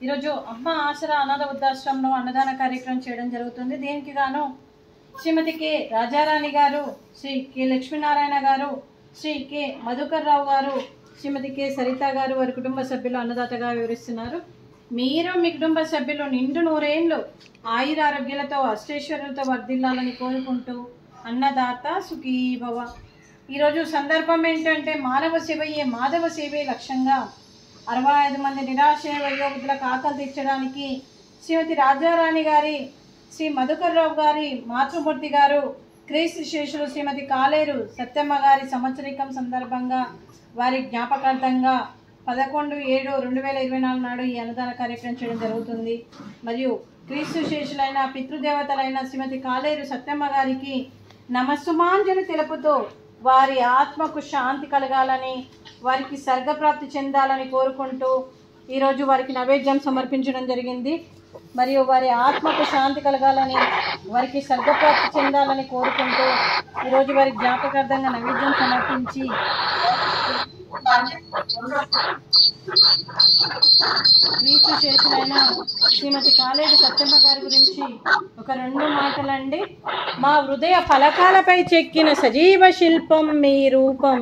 ఈరోజు అమ్మ ఆసరా అనాథ వృద్ధాశ్రమంలో అన్నదాన కార్యక్రమం చేయడం జరుగుతుంది. దీనికి గాను శ్రీమతి కె రాజారాణి గారు, శ్రీ కె లక్ష్మీనారాయణ గారు, శ్రీ కె మధుకర్ రావు గారు, శ్రీమతి కె సరిత గారు వారి కుటుంబ సభ్యులు అన్నదాతగా వివరిస్తున్నారు. మీరు మీ కుటుంబ సభ్యులు నిండు నూరేళ్ళు ఆయుర ఆరోగ్యాలతో అష్టైశ్వర్యాలతో వర్ధిల్లాలని కోరుకుంటూ అన్నదాత సుఖీ భవ. ఈరోజు సందర్భం ఏంటంటే మానవ సేవయే మాధవ సేవే లక్ష్యంగా 65 మంది నిరాశ్రయ వయోవృద్ధులకు ఆకలి తీర్చడానికి శ్రీమతి రాజారాణి గారి, శ్రీ మధుకర్ రావు గారి, మాతృమూర్తి గారు, క్రీస్తు శేషులు శ్రీమతి కాలేరు సత్యమ్మ గారి సంవత్సరికం సందర్భంగా వారి జ్ఞాపకార్థంగా 11/7/2024 నాడు ఈ అన్నదాన కార్యక్రమం చేయడం జరుగుతుంది. మరియు క్రీస్తు శేషులైన పితృదేవతలైన శ్రీమతి కాలేరు సత్యమ్మ గారికి నమస్సుమాంజలి తెలుపుతూ వారి ఆత్మకు శాంతి కలగాలని, వారికి స్వర్గప్రాప్తి చెందాలని కోరుకుంటూ ఈరోజు వారికి నైవేద్యం సమర్పించడం జరిగింది. మరియు వారి ఆత్మకు శాంతి కలగాలని, వారికి స్వర్గప్రాప్తి చెందాలని కోరుకుంటూ ఈరోజు వారి జ్ఞాపకార్థంగా నైవేద్యం సమర్పించి క్రీస్తు శేషులైన శ్రీమతి కాలేరు సత్యమ్మ గారి గురించి ఒక 2 మాటలండి. మా హృదయ ఫలకాలపై చెక్కిన సజీవ శిల్పం మీ రూపం,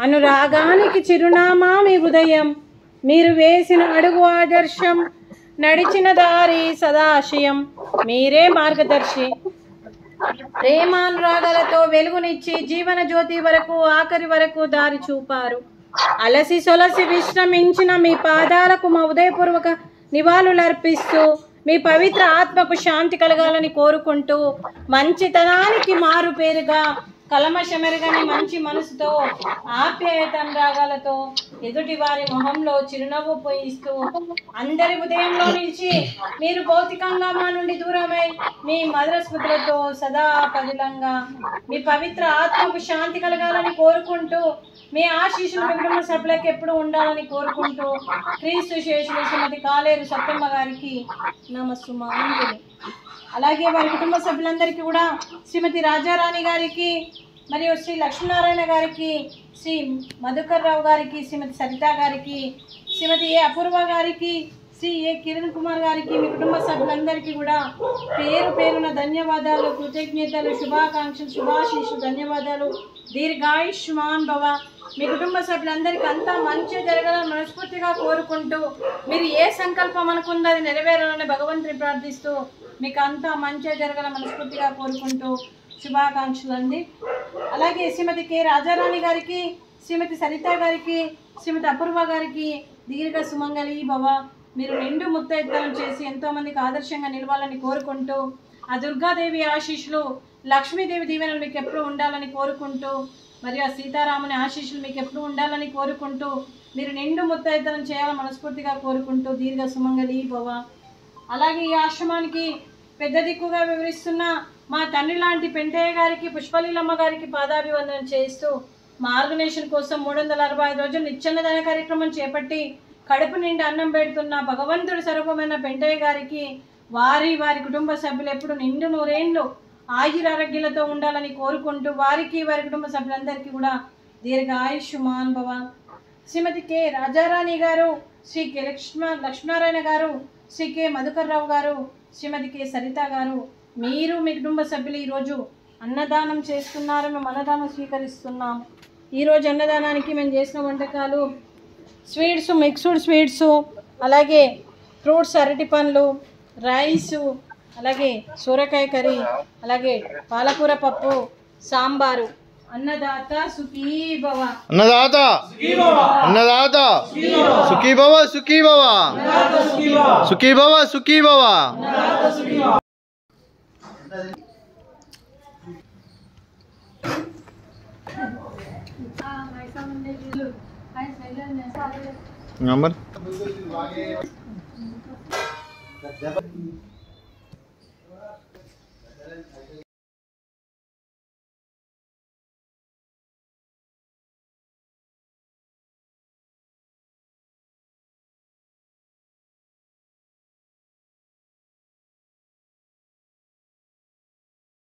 అనురాగానికి చిరునామా మీ హృదయం, మీరు వేసిన అడుగు ఆదర్శం, నడిచిన దారి సదాశయం, మీరే మార్గదర్శి. ప్రేమానురాగాలతో వెలుగునిచ్చి జీవన జ్యోతి వరకు ఆఖరి వరకు దారి చూపారు. అలసి సొలసి విశ్రమించిన మీ పాదాలకు మా ఉదయపూర్వక నివాళులర్పిస్తూ మీ పవిత్ర ఆత్మకు శాంతి కలగాలని కోరుకుంటూ మంచితనానికి మారు పేరుగా కలమషమెరగని మంచి మనసుతో ఆప్యాయతనురాగాలతో ఎదుటి వారి మొహంలో చిరునవ్వు పోయిస్తూ అందరి ఉదయంలో నిలిచి మీరు భౌతికంగా మా నుండి దూరమై మీ మధుర స్మృతులతో సదా పదిలంగా మీ పవిత్ర ఆత్మకు శాంతి కలగాలని కోరుకుంటూ మీ ఆశీస్సులు మీ కుటుంబ సభ్యులకు ఎప్పుడు ఉండాలని కోరుకుంటూ క్రీస్తు శేషులు శ్రీమతి కాలేరు సత్యమ్మ గారికి నమస్సుమాంజలి. అలాగే వారి కుటుంబ సభ్యులందరికీ కూడా శ్రీమతి రాజారాణి గారికి, మరియు శ్రీ లక్ష్మీనారాయణ గారికి, శ్రీ మధుకర్ రావు గారికి, శ్రీమతి సరిత గారికి, శ్రీమతి ఏ అపూర్వ గారికి, శ్రీ ఏ కిరణ్ కుమార్ గారికి, మీ కుటుంబ సభ్యులందరికీ కూడా పేరు పేరున ధన్యవాదాలు, కృతజ్ఞతలు, శుభాకాంక్షలు, శుభాశీస్సులు, ధన్యవాదాలు. దీర్ఘాయుష్మాన్ భవ. మీ కుటుంబ సభ్యులందరికీ అంతా మంచి జరగాలని మనస్ఫూర్తిగా కోరుకుంటూ మీరు ఏ సంకల్పం అనుకుందో అది నెరవేరాలని భగవంతుని ప్రార్థిస్తూ మీకు అంతా మంచిగా జరగాలని మనస్ఫూర్తిగా కోరుకుంటూ శుభాకాంక్షలు అండి. అలాగే శ్రీమతి కె రాజారాణి గారికి, శ్రీమతి సరిత గారికి, శ్రీమతి అపూర్వ గారికి దీర్ఘ సుమంగళి భవ. మీరు నిండు ముత్తైదుతనం చేసి ఎంతోమందికి ఆదర్శంగా నిలవాలని కోరుకుంటూ ఆ దుర్గాదేవి ఆశీస్సులు, లక్ష్మీదేవి దీవెనలు మీకు ఎప్పుడు ఉండాలని కోరుకుంటూ, మరియు ఆ సీతారాముని ఆశీస్సులు మీకు ఎప్పుడు ఉండాలని కోరుకుంటూ మీరు నిండు ముత్తైదుతనం చేయాలని మనస్ఫూర్తిగా కోరుకుంటూ దీర్ఘ సుమంగళి భవ. అలాగే ఈ ఆశ్రమానికి పెద్ద దిక్కుగా వివరిస్తున్న మా తండ్రి లాంటి పెంటయ్య గారికి, పుష్పలీలమ్మ గారికి పాదాభివందనం చేస్తూ మా ఆర్గనైజేషన్ కోసం 365 రోజులు నిత్యన్నదాన కార్యక్రమం చేపట్టి కడుపు నిండి అన్నం పెడుతున్న భగవంతుడి స్వరూపమైన పెంటయ్య గారికి, వారి కుటుంబ సభ్యులు ఎప్పుడు నిండు నూరేళ్ళు ఆయురారోగ్యాలతో ఉండాలని కోరుకుంటూ వారికి వారి కుటుంబ సభ్యులందరికీ కూడా దీర్ఘ ఆయుష్మాన్ భవ. శ్రీమతి కె రాజారాణి గారు, శ్రీ కె లక్ష్మీనారాయణ గారు, శ్రీ కె మధుకర్ రావు గారు, శ్రీమతి కె సరిత గారు, మీరు మీ కుటుంబ సభ్యులు ఈరోజు అన్నదానం చేస్తున్నారు. మేము అన్నదానం స్వీకరిస్తున్నాం. ఈరోజు అన్నదానానికి మేము చేసిన వంటకాలు స్వీట్స్, మిక్స్డ్ స్వీట్స్, అలాగే ఫ్రూట్స్, అరటి పండ్లు, రైసు, అలాగే సూరకాయ కర్రీ, అలాగే పాలకూర పప్పు, సాంబారు. అన్నదాత సుఖీ భవ. అన్నదాత అన్నదాత సుఖీ భవ, సుఖీ భవ, సుఖీ భవ, సుఖీ భవ. నంబర్